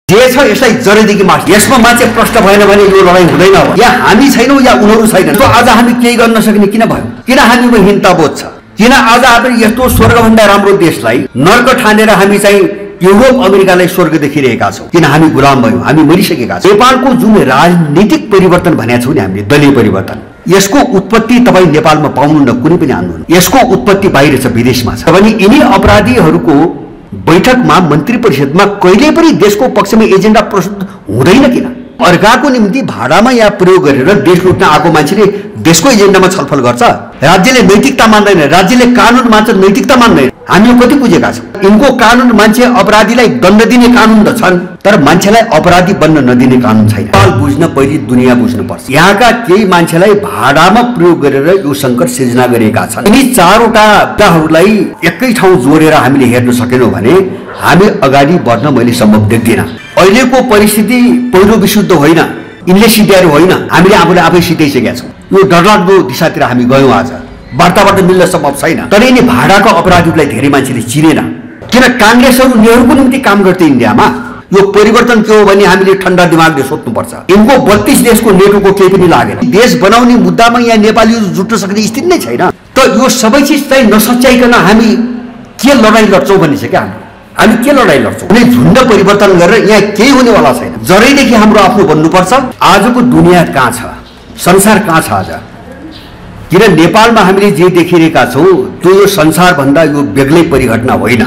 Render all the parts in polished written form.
जे छ यसलाई जरेदेखि मार्छ। यसमा मान्छे प्रश्न भएन भने यो लडाईँ हुँदैन हो। या हामी छैनौँ या उनीहरू छैन। तो आज हामी केही गर्न नसक्ने किन भयो? किन हामीमा हीनताबोध छ? किन आज हामी यस्तो स्वर्गभन्दा राम्रो देशलाई नर्क ठानेर हामी चाहिँ युरोप अमेरिकालाई स्वर्ग देखिरहेका छौँ? किन हामी गुलाम भयौँ? हामी मरिसकेका छौँ। नेपालको जुन राजनीतिक परिवर्तन भनेका छौँ नि हामीले, दलीय परिवर्तन, यसको उत्पत्ति तपाईँ नेपालमा पाउनुहुन्न कुनै पनि आन्दोलन। यसको उत्पत्ति बाहिर छ, विदेशमा छ। भने यिनी अपराधीहरूको बैठकमा मन्त्री परिषदमा कहिले पनि देशको पक्षमा एजेन्डा प्रस्तुत हुँदैन किन? अर्काको निम्ति भाडामा या प्रयोग गरेर देश लुट्न आएको मान्छेले देशको एजेन्डामा छलफल गर्छ? राज्यले नैतिकता मान्दैन, राज्यले कानुन मान्छ, नैतिकता मान्दैन। हामीले कति बुझेका छौँ? यिनको कानुन मान्छे अपराधीलाई दण्ड दिने कानुन त छन्, तर मान्छेलाई अपराधी बन्न नदिने कानुन छैन। नेपाल बुझ्न पहिले दुनियाँ बुझ्नुपर्छ। यहाँका केही मान्छेलाई भाडामा प्रयोग गरेर यो सङ्कट सिर्जना गरेका छन्। यिनी चारवटा मुद्दाहरूलाई एकै ठाउँ जोडेर हामीले हेर्न सकेनौँ भने हामी अगाडि बढ्न मैले सम्भव देख्दिनँ। अहिलेको परिस्थिति पहिलो विशुद्ध होइन, यिनले सिध्याएर होइन, हामीले आफूले आफै सिधाइसकेका छौँ। यो डरलाग्दो दिशातिर हामी गयौँ। आज वार्ताबाट मिल्न सम्भव छैन। तर यिनी भाडाको अपराधीलाई धेरै मान्छेले चिनेन। किन? काङ्ग्रेसहरू नेहरूको निम्ति काम गर्थे इन्डियामा। यो परिवर्तन के हो भने हामीले ठन्डा दिमागले सोध्नुपर्छ। यिनको 32 देशको नेटोको केही पनि लागेन। देश बनाउने मुद्दामा यहाँ नेपालीहरू जुट्न सक्ने स्थिति नै छैन। त यो सबै चिज चाहिँ नसच्याइकन हामी के लडाइँ लड्छौँ भन्ने छ क्या? हामी के लडाइँ लड्छौँ? कुनै झुन्ड परिवर्तन गरेर यहाँ केही हुनेवाला छैन। जरैदेखि हाम्रो आफ्नो बन्नुपर्छ। आजको दुनियाँ कहाँ छ? संसार कहाँ छ आज? किन नेपालमा हामीले जे देखिरहेका छौँ त्यो यो संसारभन्दा यो बेग्लै परिघटना होइन।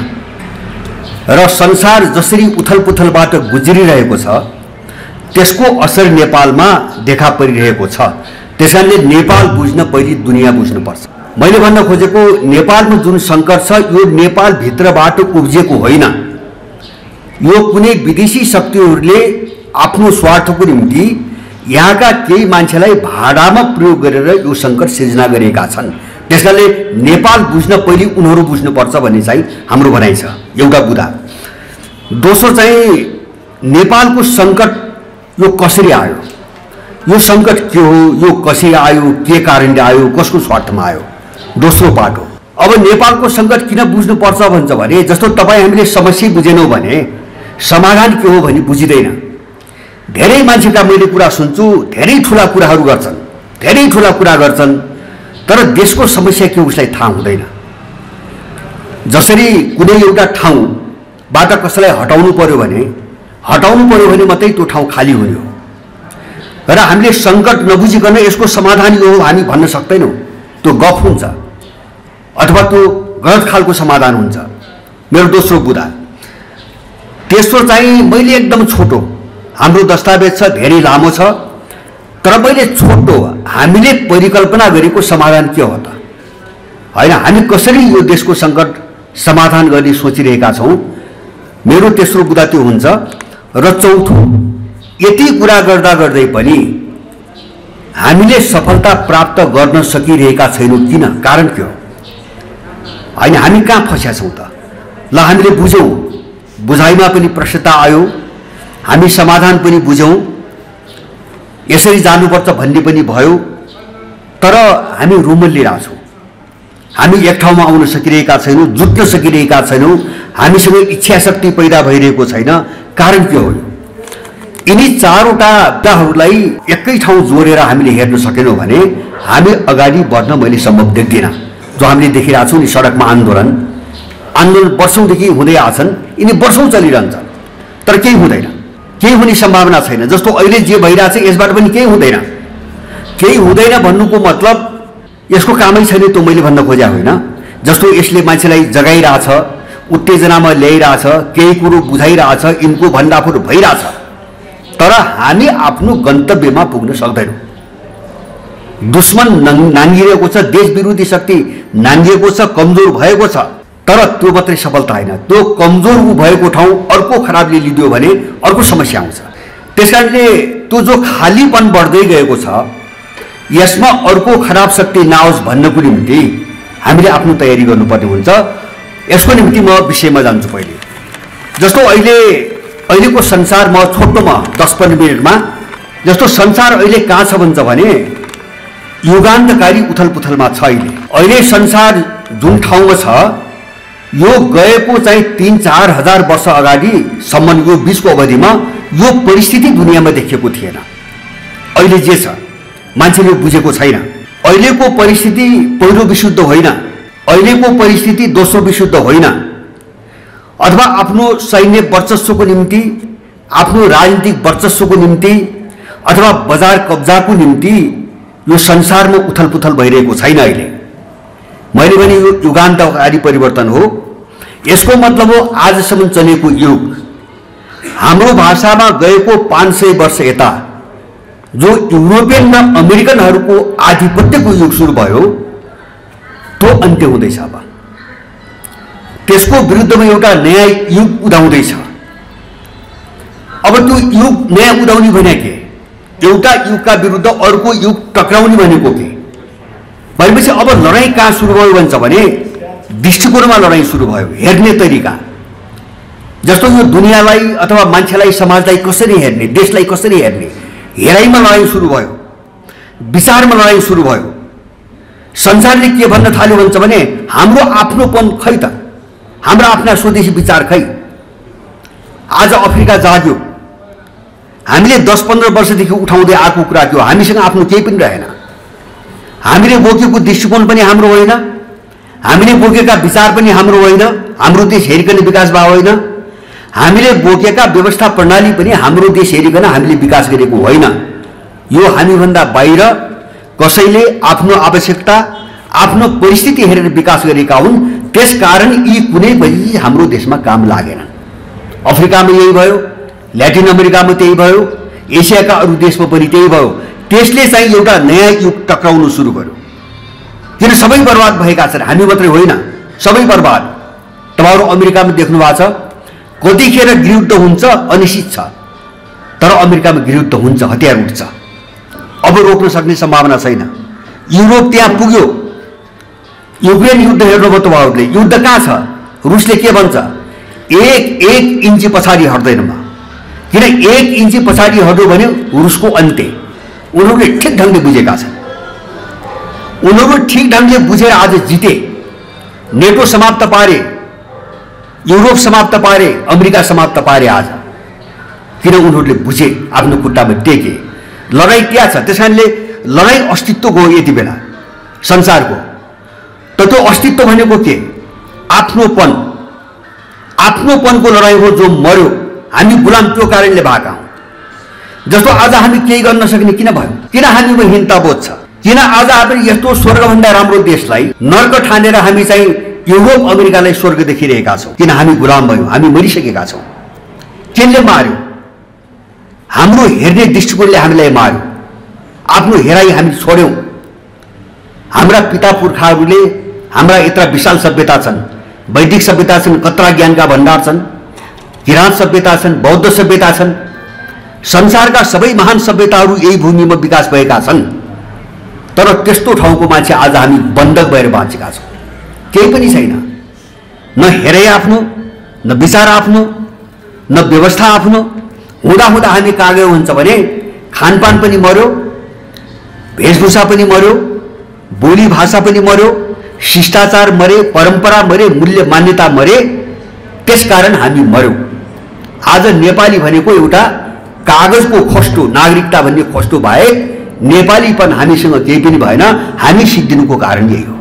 र संसार जसरी उथलपुथलबाट गुज्रिरहेको छ त्यसको असर नेपालमा देखा परिरहेको छ। त्यसैले नेपाल बुझ्न पहिले दुनियाँ बुझ्नुपर्छ। मैले भन्न खोजेको नेपालमा जुन सङ्कट छ यो नेपालभित्रबाट उब्जिएको होइन। यो कुनै विदेशी शक्तिहरूले आफ्नो स्वार्थको निम्ति यहाँका केही मान्छेलाई भाडामा प्रयोग गरेर यो सङ्कट सिर्जना गरेका छन्। त्यसैले नेपाल बुझ्न पहिले उनीहरू बुझ्नुपर्छ भन्ने चाहिँ हाम्रो भनाइ छ। एउटा बुदा। दोस्रो चाहिँ नेपालको सङ्कट यो कसरी आयो? यो सङ्कट के हो? यो कसरी आयो? के कारणले आयो? कसको स्वार्थमा आयो? दोस्रो पाटो। अब नेपालको सङ्कट किन बुझ्नुपर्छ भन्छ भने जस्तो तपाईँ हामीले समस्या बुझेनौँ भने समाधान के हो भने बुझिँदैन। धेरै मान्छेका मैले कुरा सुन्छु, धेरै ठुला कुराहरू गर्छन्, धेरै ठुला कुरा गर्छन्, तर देशको समस्या के उसलाई थाहा हुँदैन। जसरी कुनै एउटा ठाउँबाट कसैलाई हटाउनु पर्यो भने मात्रै त्यो ठाउँ खाली हुने हो। र हामीले सङ्कट नबुझिकन यसको समाधान यो हो हामी भन्न सक्दैनौँ। त्यो गफ हुन्छ अथवा त्यो गलत खालको समाधान हुन्छ। मेरो दोस्रो बुदा। तेस्रो चाहिँ मैले एकदम छोटो, हाम्रो दस्तावेज छ, धेरै लामो छ, तर मैले छोटो हामीले परिकल्पना गरेको समाधान के हो त? होइन, हामी कसरी यो देशको सङ्कट समाधान गर्ने सोचिरहेका छौँ। मेरो तेस्रो बुदा त्यो हुन्छ। र चौथो, यति कुरा गर्दा गर्दै पनि हामीले सफलता प्राप्त गर्न सकिरहेका छैनौँ किन? कारण के हो? होइन, हामी कहाँ फस्या छौँ त? ल हामीले बुझौँ, बुझाइमा पनि प्रश्नता आयो, हामी समाधान पनि बुझौँ, यसरी जानुपर्छ भन्ने पनि भयो, तर हामी रुमल्लिरहेछौँ। हामी एक ठाउँमा आउन सकिरहेका छैनौँ, जुट्न सकिरहेका छैनौँ, हामीसँग इच्छा शक्ति पैदा भइरहेको छैन। कारण के हो? यिनी चारवटा मुद्दाहरूलाई एकै ठाउँ जोडेर हामीले हेर्न सकेनौँ भने हामी अगाडि बढ्न मैले सम्भव देख्दिनँ। जो हामीले देखिरहेछौँ नि सडकमा आन्दोलन वर्षौँदेखि हुँदै आछन्, यिनी वर्षौँ चलिरहन्छन्, तर केही हुँदैन, केही हुने सम्भावना छैन। जस्तो अहिले जे भइरहेछ यसबाट पनि केही हुँदैन। केही हुँदैन भन्नुको मतलब यसको कामै छैन त्यो मैले भन्न खोजेको होइन। जस्तो यसले मान्छेलाई जगाइरहेछ, उत्तेजनामा ल्याइरहेछ, केही कुरो बुझाइरहेछ, यिनको भण्डाफोर भइरहेछ, तर हामी आफ्नो गन्तव्यमा पुग्न सक्दैनौँ। दुश्मन नाङ्गिएको छ, देश विरोधी शक्ति नाङ्गिएको छ, कमजोर भएको छ, तर त्यो मात्रै सफलता होइन। त्यो कमजोर भएको ठाउँ अर्को खराबले लिदियो भने अर्को समस्या आउँछ। त्यसकारणले त्यो जो खालीपन बढ्दै गएको छ यसमा अर्को खराब शक्ति नआओस् भन्नको निम्ति हामीले आफ्नो तयारी गर्नुपर्ने हुन्छ। यसको निम्ति म विषयमा जान्छु पहिले। जस्तो अहिलेको संसारमा छोटोमा 10-15 मिनटमा जस्तो संसार अहिले कहाँ छ भन्छ भने युगान्तकारी उथलपुथलमा छ। अहिले संसार जुन ठाउँमा छ यो गएको चाहिँ 3-4 हजार वर्ष अगाडिसम्म यो बीचको अवधिमा यो परिस्थिति दुनियाँमा देखिएको थिएन। अहिले जे छ मान्छेले बुझेको छैन। अहिलेको परिस्थिति पहिलो विशुद्ध होइन, अहिलेको परिस्थिति दोस्रो विशुद्ध होइन, अथवा आफ्नो सैन्य वर्चस्वको निम्ति, आफ्नो राजनीतिक वर्चस्वको निम्ति अथवा बजार कब्जाको निम्ति यो संसारमा उथलपुथल भइरहेको छैन। अहिले मैले भने यो युगान्तकारी परिवर्तन हो। यसको मतलब हो आजसम्म चलेको युग, हाम्रो भाषामा गएको 500 वर्ष यता जो युरोपियन र अमेरिकनहरूको आधिपत्यको युग सुरु भयो त्यो अन्त्य हुँदैछ। अब त्यसको विरुद्धमा एउटा नयाँ युग उदाउँदैछ। अब त्यो युग नयाँ उदाउने भने के? एउटा युगका विरुद्ध अर्को युग टक्राउने भनेको के? भनेपछि अब लडाईँ कहाँ सुरु भयो भन्छ भने दृष्टिकोणमा लडाईँ सुरु भयो, हेर्ने तरिका। जस्तो यो दुनियाँलाई अथवा मान्छेलाई, समाजलाई कसरी हेर्ने, देशलाई कसरी हेर्ने, हेराइमा लडाईँ सुरु भयो, विचारमा लडाईँ सुरु भयो। संसारले के भन्न थाल्यो भन्छ भने हाम्रो आफ्नोपन खै त, हाम्रा आफ्ना स्वदेशी विचार खै। आज अफ्रिका जाग्यो, हामीले 10-15 वर्षदेखि उठाउँदै आएको कुरा थियो। हामीसँग आफ्नो केही पनि रहेन, हामीले बोकेको दृष्टिकोण पनि हाम्रो होइन, हामीले बोकेका विचार पनि हाम्रो होइन, हाम्रो देश हेरिकन विकास भएको होइन, हामीले बोकेका व्यवस्था प्रणाली पनि हाम्रो देश हेरिकन हामीले विकास गरेको होइन। यो हामीभन्दा बाहिर कसैले आफ्नो आवश्यकता, आफ्नो परिस्थिति हेरेर विकास गरेका हुन्। त्यसकारण यी कुनै पनि हाम्रो देशमा काम लागेन। अफ्रिकामा यही भयो, ल्याटिन अमेरिकामा त्यही भयो, एसियाका अरू देशमा पनि त्यही भयो। त्यसले चाहिँ एउटा नयाँ युग टक्राउनु सुरु गर्यो। किन सबै बर्बाद भएका छन्, हामी मात्रै होइन, सबै बर्बाद। तपाईहरु अमेरिकामा देख्नु भएको छ, कतिखेर गृहयुद्ध हुन्छ अनिश्चित छ, तर अमेरिकामा गृहयुद्ध हुन्छ, हतियार उठ्छ। अब रोक्न सक्ने सम्भावना छैन। युरोप त्यहाँ पुग्यो। युक्रेन युद्ध हेर्नुभयो तपाईहरुले, युद्ध कहाँ छ? रुसले के भन्छ? एक इन्ची पछाडि हट्दैन म, किन 1 इन्ची पछाडि हट्यो भने रुसको अन्त्य। उनीहरूले ठिक ढङ्गले बुझेका छन्। उनीहरू ठिक ढङ्गले बुझेर आज जिते, नेटो समाप्त पारे, युरोप समाप्त पारे, अमेरिका समाप्त पारे आज। किन उनीहरूले बुझे, आफ्नो खुट्टामा टेके। लडाईँ क्या छ? त्यसकारणले लडाईँ अस्तित्वको हो यति बेला संसारको। त त्यो अस्तित्व भनेको के? आफ्नोपन। आफ्नोपनको लडाईँ हो जो मर्यो। हामी गुलाम त्यो कारणले भएका हौँ। जस्तो आज हामी केही गर्न नसक्ने किन भयो? किन हामीमा हिंताबोध छ? किन आज हामी यस्तो स्वर्गभन्दा राम्रो देशलाई नर्क ठानेर हामी चाहिँ युरोप अमेरिकालाई स्वर्ग देखिरहेका छौँ? किन हामी गुलाम भयौँ, हामी मरिसकेका छौँ। केले मार्यो? हाम्रो हेर्ने दृष्टिकोणले हामीलाई मार्यो। आफ्नो हेराइ हामी छोड्यौँ। हाम्रा पिता पुर्खाहरूले, हाम्रा यत्र विशाल सभ्यता छन्, वैदिक सभ्यता छन्, कत्रा ज्ञानका भण्डार छन्, किराँत सभ्यता छन्, बौद्ध सभ्यता छन्। संसारका सबै महान सभ्यताहरू यही भूमिमा विकास भएका छन्। तर त्यस्तो ठाउँको मान्छे आज हामी बन्धक भएर बाँचेका छौँ। केही पनि छैन, न हेराइ आफ्नो, न विचार आफ्नो, न व्यवस्था आफ्नो। हुँदा हुँदा हामी कहाँ गयो हुन्छ भने खानपान पनि मर्यो, वेशभूषा पनि मर्यो, बोली भाषा पनि मर्यो, शिष्टाचार मरे, परम्परा मरे, मूल्य मान्यता मरे। त्यसकारण हामी मर्यौँ। आज नेपाली भनेको एउटा कागजको खोस्टो, नागरिकता भन्ने खोस्टो बाहेक नेपालीपन हामीसँग केही पनि भएन। हामी सिद्धिनुको कारण यही हो।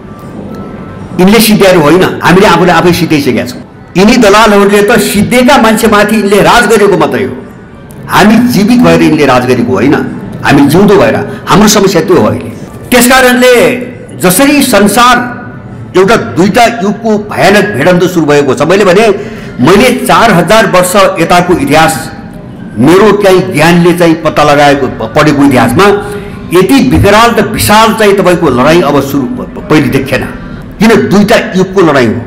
यिनले सिद्ध्याएर होइन, हामीले आफूले आफै सिद्धाइसकेका छौँ। यिनी दलालहरूले त सिद्धेका मान्छेमाथि यिनले राज गरेको मात्रै हो। हामी जीवित भएर यिनले राज गरेको होइन, हामी जिउँदो भएर। हाम्रो समस्या त्यो हो अहिले। त्यसकारणले जसरी संसार एउटा दुईटा युगको भयानक भिडन्त सुरु भएको छ। मैले 4000 वर्ष यताको इतिहास, मेरो चाहिँ ज्ञानले चाहिँ पत्ता लगाएको पढेको इतिहासमा यति विकराल र विशाल चाहिँ तपाईँको लडाईँ अब सुरु पहिले देखेन। किन? दुईटा युगको लडाईँ हो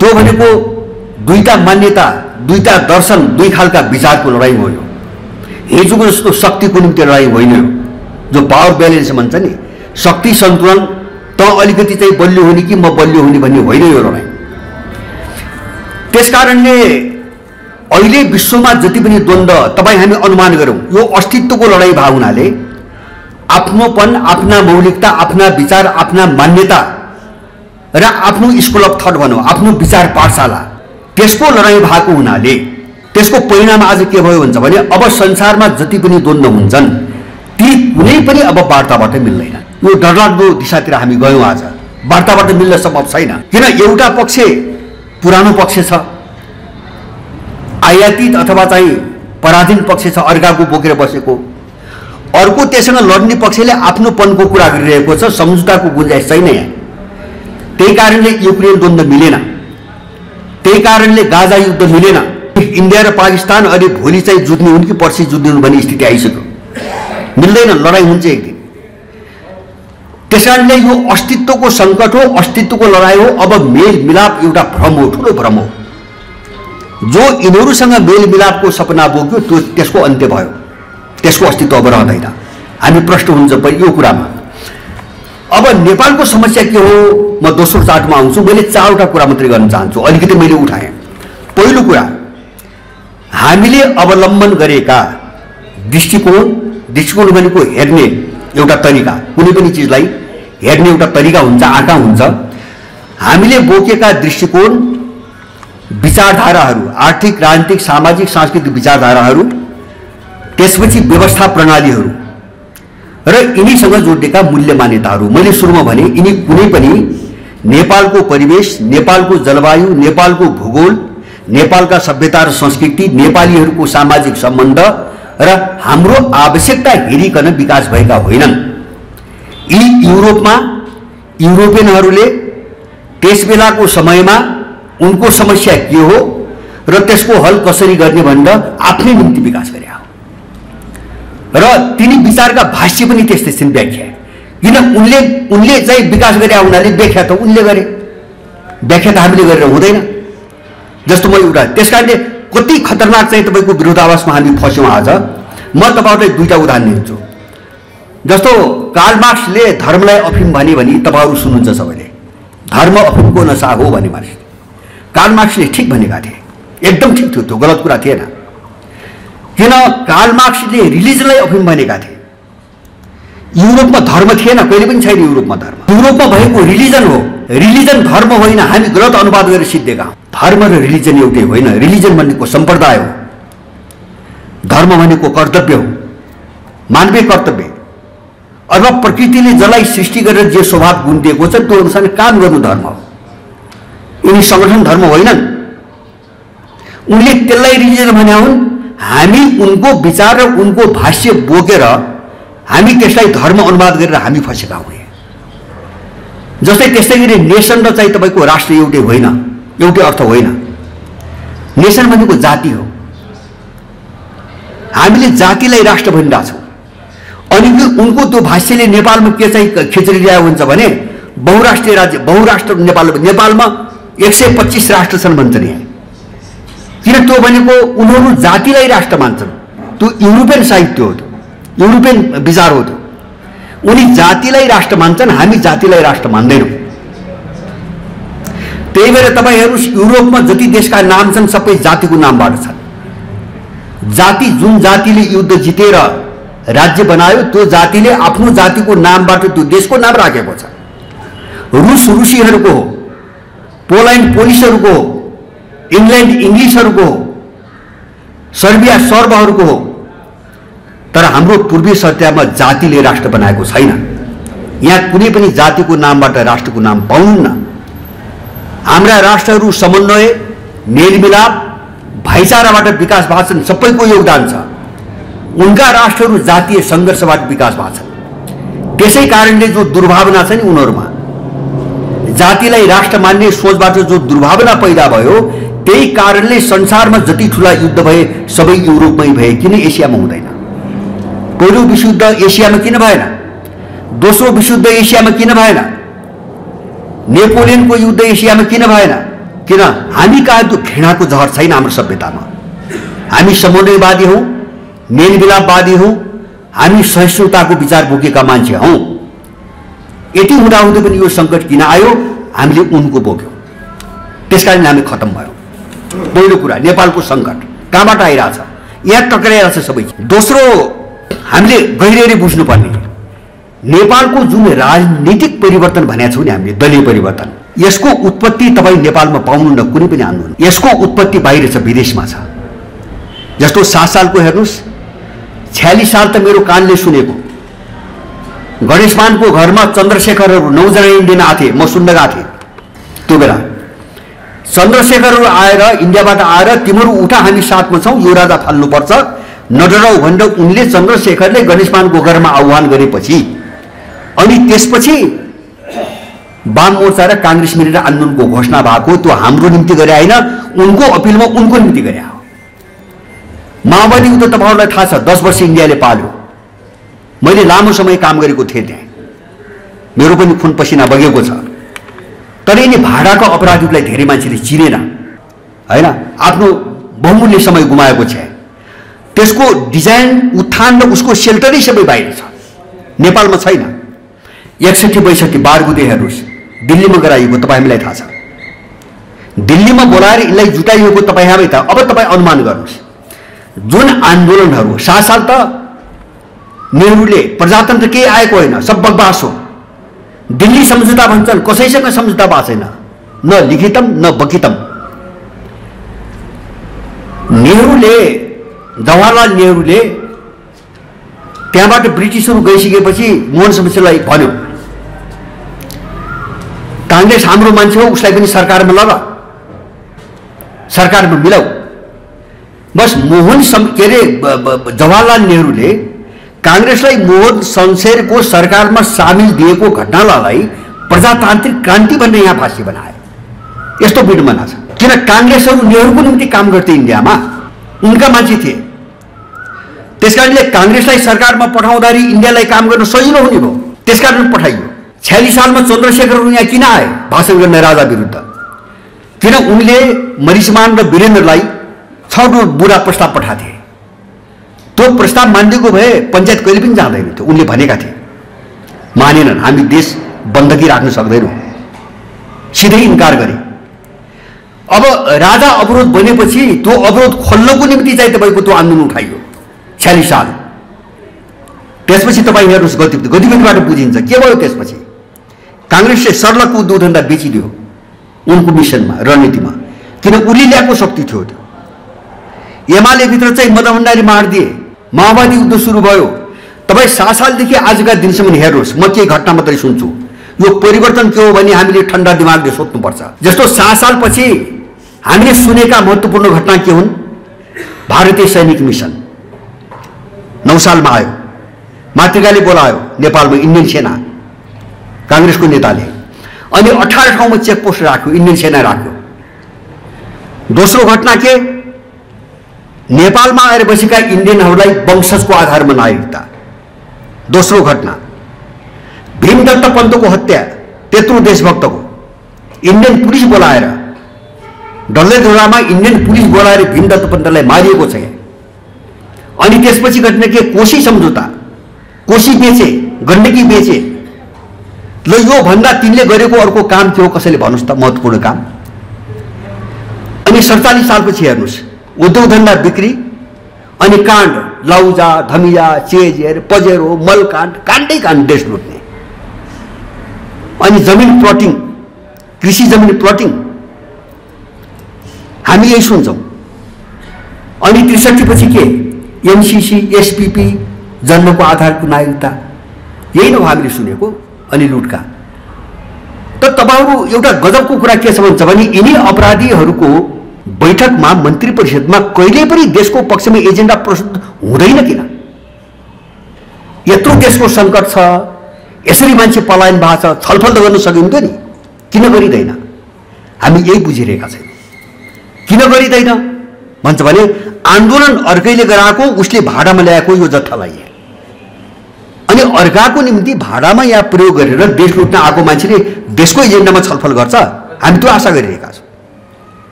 त्यो। भनेको दुईटा मान्यता, दुईटा दर्शन, दुई खालका विचारको लडाईँ हो। यो हिजोको जस्तो शक्तिको निम्ति लडाईँ होइन। यो जो पावर ब्यालेन्स भन्छ नि, शक्ति सन्तुलन, त अलिकति चाहिँ बलियो हुने कि म बलियो हुने भन्ने होइन यो लडाईँ। त्यसकारणले अहिले विश्वमा जति पनि द्वन्द्व तपाईँ हामी अनुमान गरौँ, यो अस्तित्वको लडाईँ भएको हुनाले आफ्नोपन, आफ्ना मौलिकता, आफ्ना विचार, आफ्ना मान्यता र आफ्नो स्कुल अफ थट भनौँ, आफ्नो विचार पाठशाला, त्यसको लडाईँ भएको हुनाले त्यसको परिणाम आज के भयो भन्छ भने अब संसारमा जति पनि द्वन्द्व हुन्छन् ती कुनै पनि अब वार्ताबाट मिल्दैन। यो डरलाग्दो दिशातिर हामी गयौँ। आज वार्ताबाट मिल्न सम्भव छैन, किन एउटा पक्ष पुरानो पक्ष छ, आयातित अथवा चाहिँ पराधीन पक्ष छ अर्काको बोकेर बसेको, अर्को त्यससँग लड्ने पक्षले आफ्नोपनको कुरा गरिरहेको छ, सम्झौताको गुन्जाइस छैन यहाँ। त्यही कारणले युक्रेन द्वन्द्व मिलेन, त्यही कारणले गाजा युद्ध मिलेन। इन्डिया र पाकिस्तान अहिले भोलि चाहिँ जुध्ने हुन् कि पर्सि जुध्ने हुन् भन्ने स्थिति आइसक्यो, मिल्दैन, लडाइँ हुन्छ एक दिन। त्यसकारणले यो अस्तित्वको सङ्कट हो, अस्तित्वको लडाइँ हो। अब मेलमिलाप एउटा भ्रम हो, ठुलो भ्रम हो। जो यिनीहरूसँग मेलमिलापको सपना बोक्यो त्यो त्यसको अन्त्य भयो, त्यसको अस्तित्व अब रहँदैन। हामी प्रश्न हुन्छ यो कुरामा। अब नेपालको समस्या के हो, म दोस्रो चार्टमा आउँछु। मैले 4वटा कुरा मात्रै गर्न चाहन्छु, अलिकति मैले उठाएँ। पहिलो कुरा, हामीले अवलम्बन गरेका दृष्टिकोण भनेको हेर्ने एउटा तरिका, कुनै पनि चिजलाई हेर्ने एउटा तरिका हुन्छ, आँखा हुन्छ। हामीले बोकेका दृष्टिकोण, विचारधाराहरू, आर्थिक, राजनीतिक, सामाजिक, सांस्कृतिक विचारधाराहरू, त्यसपछि व्यवस्था प्रणालीहरू र यिनीसँग जोडिएका मूल्य मान्यताहरू। मैले सुरुमा भने यिनी कुनै पनि नेपालको परिवेश, नेपालको जलवायु, नेपालको भूगोल, नेपालका सभ्यता र संस्कृति, नेपालीहरूको सामाजिक सम्बन्ध र हाम्रो आवश्यकता हेरिकन विकास भएका होइनन्। यी युरोपियनहरूले त्यस बेलाको समयमा उनको समस्या के हो र त्यसको हल कसरी गर्ने भनेर आफ्नै निम्ति विकास गरे हो। र तिनी विचारका भाष्य पनि त्यस्तै छिन्, व्याख्या। किन उनले चाहिँ विकास गरे हुनाले व्याख्या त उनले गरे, व्याख्या त हामीले गरेर हुँदैन। जस्तो म एउटा, त्यसकारणले कति खतरनाक चाहिँ तपाईँको विरोधाभासमा हामी फस्यौँ। आज म तपाईँहरूलाई 2टा उदाहरण दिन्छु। जस्तो कार्ल मार्क्सले धर्मलाई अफिम भने तपाईँहरू सुन्नुहुन्छ सबैले, धर्म अफिमको नशा हो भने मार्क्सले। कार्ल मार्क्सले ठिक भनेका थिए, एकदम ठिक थियो, त्यो गलत कुरा थिएन। किन कार्ल मार्क्सले रिलिजनलाई अफिम भनेका थिए। युरोपमा धर्म थिएन, कहिले पनि छैन युरोपमा धर्म। युरोपमा भएको रिलिजन हो, रिलिजन धर्म होइन। हामी गलत अनुवाद गरेर सिद्धिएका हौँ। धर्म र रिलिजन एउटै होइन। रिलिजन भनेको सम्प्रदाय हो, धर्म भनेको कर्तव्य हो, मानवीय कर्तव्य। अथवा प्रकृतिले जसलाई सृष्टि गरेर जे स्वभाव गुण दिएको छ त्यो अनुसार काम गर्नु धर्म हो। यिनी सङ्गठन धर्म होइनन्। उनले त्यसलाई रिलिजन भने हुन्। हामी उनको विचार र उनको भाष्य बोकेर हामी त्यसलाई धर्म अनुवाद गरेर हामी फसेका हौँ। जस्तै त्यस्तै गरी नेसन र चाहिँ तपाईँको राष्ट्र एउटै होइन, एउटै अर्थ होइन। नेसन भनेको जाति हो। हामीले जातिलाई राष्ट्र भनिरहेछौँ। अनि उनको त्यो भाष्यले नेपालमा के चाहिँ खिचडिरहेको हुन्छ भने बहुराष्ट्रिय राज्य, बहुराष्ट्र नेपालमा 125 राष्ट्र छन् भन्छन् यहाँ। किन त्यो भनेको उनीहरू जातिलाई राष्ट्र मान्छन्। त्यो युरोपियन साहित्य हो, त्यो युरोपियन विचार हो। त्यो उनी जातिलाई राष्ट्र मान्छन्, हामी जातिलाई राष्ट्र मान्दैनौँ। त्यही भएर तपाईँहरू युरोपमा जति देशका नाम छन् सबै जातिको नामबाट छन्। जाति, जुन जातिले युद्ध जितेर राज्य बनायो त्यो जातिले आफ्नो जातिको नामबाट त्यो देशको नाम राखेको छ। रुसीहरूको हो, पोल्यान्ड पोलिसहरूको हो, इङ्ल्यान्ड इङ्ग्लिसहरूको हो, सर्बिया सर्बहरूको हो। तर हाम्रो पूर्वीय सत्तामा जातिले राष्ट्र बनाएको छैन। यहाँ कुनै पनि जातिको नामबाट राष्ट्रको नाम पाउनुहुन्न। हाम्रा राष्ट्रहरू समन्वय, मेलमिलाप, भाइचाराबाट विकास भएको छन्, सबैको योगदान छ। उनका राष्ट्रहरू जातीय सङ्घर्षबाट विकास भएको छन्। त्यसै कारणले जो दुर्भावना छ नि उनीहरूमा, जातिलाई राष्ट्र मान्ने सोचबाट जो दुर्भावना पैदा भयो, त्यही कारणले संसारमा जति ठुला युद्ध भए सबै युरोपमै भए, किन एसियामा हुँदैन? पहिलो विश्वयुद्ध एसियामा किन भएन? दोस्रो विश्वयुद्ध एसियामा किन भएन? नेपोलियनको युद्ध एसियामा किन भएन? किन? हामी कहाँ त्यो घृणाको जहर छैन हाम्रो सभ्यतामा। हामी समन्वयवादी हौँ, मेलमिलापवादी हौँ, हामी सहिष्णुताको विचार बोकेका मान्छे हौँ। यति हुँदाहुँदै पनि यो सङ्कट किन आयो? हामीले उनको बोक्यौँ, त्यसकारण हामी खत्म भयो। पहिलो कुरा, नेपालको सङ्कट कहाँबाट आइरहेछ? यहाँ टक्राइरहेछ सबै। दोस्रो, हामीले गहिरै बुझ्नुपर्ने नेपालको जुन राजनीतिक परिवर्तन भनेका छौँ नि हामीले, दलीय परिवर्तन, यसको उत्पत्ति तपाईँ नेपालमा पाउनुहुन्न कुनै पनि आन्दोलन। यसको उत्पत्ति बाहिर छ, विदेशमा छ। जस्तो 7 सालको हेर्नुहोस्, 46 साल त मेरो कानले सुनेको। गणेशमानको घरमा चन्द्रशेखरहरू 9 जना इन्डियन आथे, म सुन्न गएको थिएँ त्यो बेला। चन्द्रशेखरहरू आएर इन्डियाबाट आएर तिमीहरू उठा, हामी साथमा छौँ, यो राजा फाल्नुपर्छ, नडराउ भनेर उनले चन्द्रशेखरले गणेशमानको घरमा आह्वान गरेपछि अनि त्यसपछि वाम मोर्चा र काङ्ग्रेस मिलेर आन्दोलनको घोषणा भएको। त्यो हाम्रो निम्ति गरे होइन, उनको अपिलमा उनको निम्ति गरे हो। माओवादी त तपाईँहरूलाई थाहा छ, 10 वर्ष इन्डियाले पाल्यो। मैले लामो समय काम गरेको थिएँ त्यहाँ, मेरो पनि खुन पसिना बगेको छ। तर यिनी भाडाको अपराधीलाई धेरै मान्छेले चिनेन होइन, आफ्नो बहुमूल्य समय गुमाएको छ। त्यसको डिजाइन, उत्थान र उसको सेल्टरै सबै बाहिर छ, नेपालमा छैन। 61-62 बारगुदे हेर्नुहोस्, दिल्लीमा गराइएको, तपाईँ हामीलाई थाहा छ। दिल्लीमा बोलाएर यसलाई जुटाइएको तपाईँ हामी त। अब तपाईँ अनुमान गर्नुहोस्, जुन आन्दोलनहरू 7 साल त नेहरूले प्रजातन्त्र केही आएको होइन, सब बकवास हो। दिल्ली सम्झौता भन्छन्, कसैसँग सम्झौता भएको छैन, न लिखितम न बकितम। जवाहरलाल नेहरूले त्यहाँबाट ब्रिटिसहरू गइसकेपछि मोहन शमशेरलाई भन्यो, काङ्ग्रेस हाम्रो मान्छे हो, उसलाई पनि सरकारमा लगा, सरकारमा मिलाऊ। बस जवाहरलाल नेहरूले काङ्ग्रेसलाई मोहन शमशेरको सरकारमा सामेल दिएको घटनालाई प्रजातान्त्रिक क्रान्ति भन्ने यहाँ भाष्य बनाए। यस्तो विडम्बना छ, किन काङ्ग्रेसहरू नेहरूको निम्ति काम गर्थे, इन्डियामा उनका मान्छे थिए। त्यसकारणले काङ्ग्रेसलाई सरकारमा पठाउँदाखेरि इन्डियालाई काम गर्न सजिलो हुने भयो, त्यसकारण पठाइयो। 46 सालमा चन्द्रशेखरहरू यहाँ किन आए भाषण गर्न राजा विरुद्ध? किन उनले मरिसमान र वीरेन्द्रलाई 6 बुरा प्रस्ताव पठाथे। त्यो प्रस्ताव मानिदिएको भए पञ्चायत कहिले पनि जाँदैन थियो, उनले भनेका थिए। मानेनन्, हामी देश बन्दकी राख्न सक्दैनौँ, सिधै इन्कार गरे। अब राजा अवरोध बनेपछि त्यो अवरोध खोल्नको निम्ति चाहिँ तपाईँको त्यो आन्दोलन उठाइयो 46 साल। त्यसपछि तपाईँ हेर्नुहोस्, गतिविधिबाट बुझिन्छ के भयो। त्यसपछि काङ्ग्रेसले सर्लकको उद्योगधन्दा बेचिदियो उनको मिसनमा, रणनीतिमा, किन उसले ल्याएको शक्ति थियो त्यो। एमाले भित्र चाहिँ मदन भण्डारी मारिदिए, माओवादी युद्ध सुरु भयो। तपाईँ 7 सालदेखि आजका दिनसम्म हेर्नुहोस्, म केही घटना मात्रै सुन्छु। यो परिवर्तन के हो भने हामीले ठन्डा दिमागले सोच्नुपर्छ। जस्तो 7 सालपछि हामीले सुनेका महत्त्वपूर्ण घटना के हुन्? भारतीय सैनिक मिसन 9 सालमा आयो, मातृकाले बोलायो नेपालमा इन्डियन सेना, काङ्ग्रेसको नेताले। अनि 18 ठाउँमा चेकपोस्ट राख्यो, इन्डियन सेना राख्यो। दोस्रो घटना के? नेपालमा आएर बसेका इन्डियनहरूलाई वंशजको आधारमा नागरिकता। दोस्रो घटना भीमदत्त पन्तको हत्या, त्यत्रो देशभक्तको। इन्डियन पुलिस बोलाएर, डल्लेधुरामा इन्डियन पुलिस बोलाएर भीमदत्त पन्तलाई मारिएको छ। अनि त्यसपछि घटना के? कोशी सम्झौता, कोशी बेचे, गण्डकी बेचे। ल यो भन्दा तिनले गरेको अर्को काम के हो कसैले भन्नुहोस् त, महत्त्वपूर्ण काम। अनि 47 सालपछि हेर्नुहोस्, उद्योग धन्दा बिक्री अनि काण्ड, लौजा, धमिया, चेजेर, पजेरो, मलकाण्ड, काण्डै काण्ड, देश लुट्ने। अनि जमिन प्लटिङ, कृषि जमिन प्लटिङ, हामी यही सुन्छौँ। अनि 63 पछि के? एमसीसी, एसपीपी, जन्मको आधारको नागरिकता, यही न हामीले सुनेको। अनि लुटका। त तपाईहरु एउटा गजबको कुरा के छ भने यिनी अपराधीहरूको बैठकमा मन्त्री परिषदमा कहिले पनि देशको पक्षमा एजेन्डा प्रस्तुत हुँदैन किन? यत्रो देशको संकट छ, यसरी मान्छे पलायन भएको छ, छलफल त गर्न सकिन्थ्यो नि, किन गरिदैन? हामी यही बुझिरहेका छैनौँ। किन गरिदैन भन्छ भने आन्दोलन अर्कैले गराएको, उसले भाडामा ल्याएको यो जत्थालाई, अनि अर्काको निम्ति भाडामा यहाँ प्रयोग गरेर देश लुट्न आएको मान्छेले देशको एजेन्डामा छलफल गर्छ। हामी त्यो आशा गरिरहेका छौँ।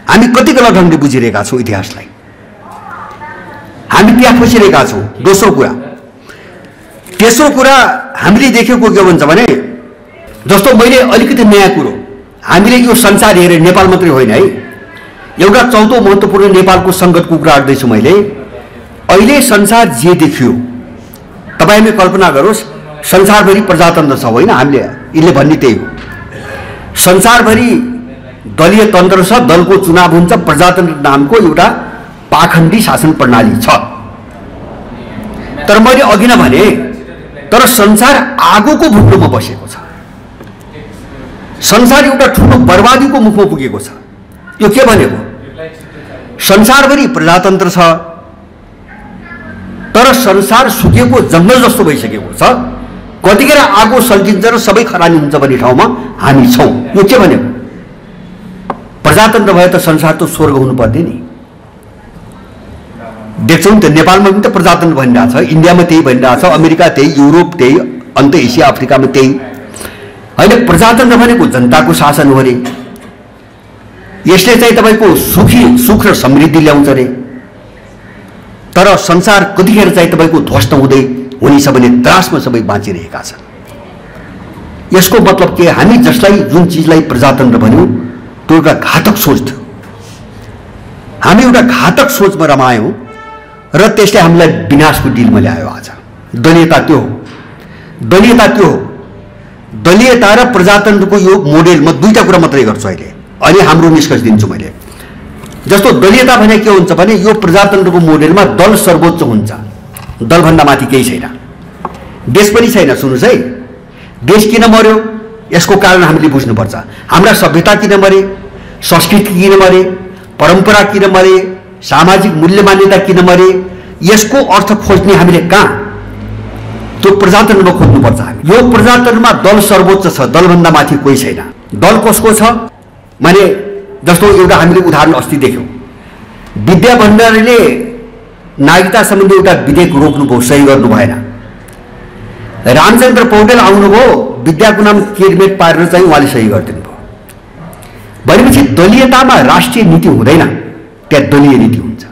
हामी कति गलत ढङ्गले बुझिरहेका छौँ इतिहासलाई, हामी त्यहाँ फसिरहेका छौँ। दोस्रो कुरा, तेस्रो कुरा हामीले देखेको के भन्छ भने, जस्तो मैले अलिकति नयाँ कुरो, हामीले यो संसार हेरेर नेपाल मात्रै होइन है, एउटा चौथो महत्त्वपूर्ण नेपालको सङ्कटको कुरा गर्दैछु मैले। अहिले संसार जे देखियो, तपाईँले कल्पना गरोस्, संसारभरि प्रजातन्त्र छ होइन, हामीले यसले भन्ने त्यही हो। संसारभरि दलीय तन्त्र छ, दलको चुनाव हुन्छ, प्रजातन्त्र नामको एउटा पाखण्डी शासन प्रणाली छ। तर मैले अघि नै भने, तर संसार आगोको भुक्रोमा बसेको छ। संसार एउटा ठुलो बर्बादीको मुखमा पुगेको छ। यो के भनेको? संसारभरि प्रजातन्त्र छ, तर संसार सुकेको जङ्गल जस्तो भइसकेको छ। कतिखेर आगो सल्किन्छ र सबै खरानी हुन्छ भन्ने ठाउँमा हामी छौँ। यो के भनेको? प्रजातन्त्र भए त संसार त स्वर्ग हुनुपर्ने नि। देख्छौँ नि त, नेपालमा पनि त प्रजातन्त्र भनिरहेछ, इन्डियामा त्यही भनिरहेछ, अमेरिका त्यही, युरोप त्यही, अन्त एसिया अफ्रिकामा त्यही। होइन, प्रजातन्त्र भनेको जनताको शासन हो अरे। यसले चाहिँ तपाईँको सुख र समृद्धि ल्याउँछ अरे। तर संसार कतिखेर चाहिँ तपाईँको ध्वस्त हुँदै हुनेछ भने त्रासमा सबै बाँचिरहेका छन्। यसको मतलब के? हामी जसलाई जुन चिजलाई प्रजातन्त्र भन्यौँ त्यो एउटा घातक सोच थियो। हामी एउटा घातक सोचमा रमायौँ र त्यसले हामीलाई विनाशको डिलमा ल्यायो। आज दलीयता त्यो हो, दलीयता त्यो हो। दलीयता र प्रजातन्त्रको यो मोडेल म दुईटा कुरा मात्रै गर्छु अहिले, अनि हाम्रो निष्कर्ष दिन्छु मैले। जस्तो दलीयता भने के हुन्छ भने, यो प्रजातन्त्रको मोडेलमा दल सर्वोच्च हुन्छ, दलभन्दा माथि केही छैन, देश पनि छैन। सुन्नुहोस् है, देश किन मर्यो यसको कारण हामीले बुझ्नुपर्छ। हाम्रा सभ्यता किन मरे, संस्कृति किन मरे, परम्परा किन मरे, सामाजिक मूल्य मान्यता किन मरे, यसको अर्थ खोज्ने हामीले कहाँ? त्यो प्रजातन्त्रमा खोज्नुपर्छ हामी। यो प्रजातन्त्रमा दल सर्वोच्च छ, दलभन्दा माथि कोही छैन। दल कसको छ? माने जस्तो एउटा हामीले उदाहरण अस्ति देख्यौँ, विद्या भण्डारीले नागरिकता सम्बन्धी एउटा विधेयक रोक्नुभयो, सही गर्नु भएन। रामचन्द्र पौडेल आउनुभयो, विद्याको नाम किरमेट पारेर चाहिँ उहाँले सही गरिदिनु भयो। भनेपछि दलीयतामा राष्ट्रिय नीति हुँदैन, त्यहाँ दलीय नीति हुन्छ।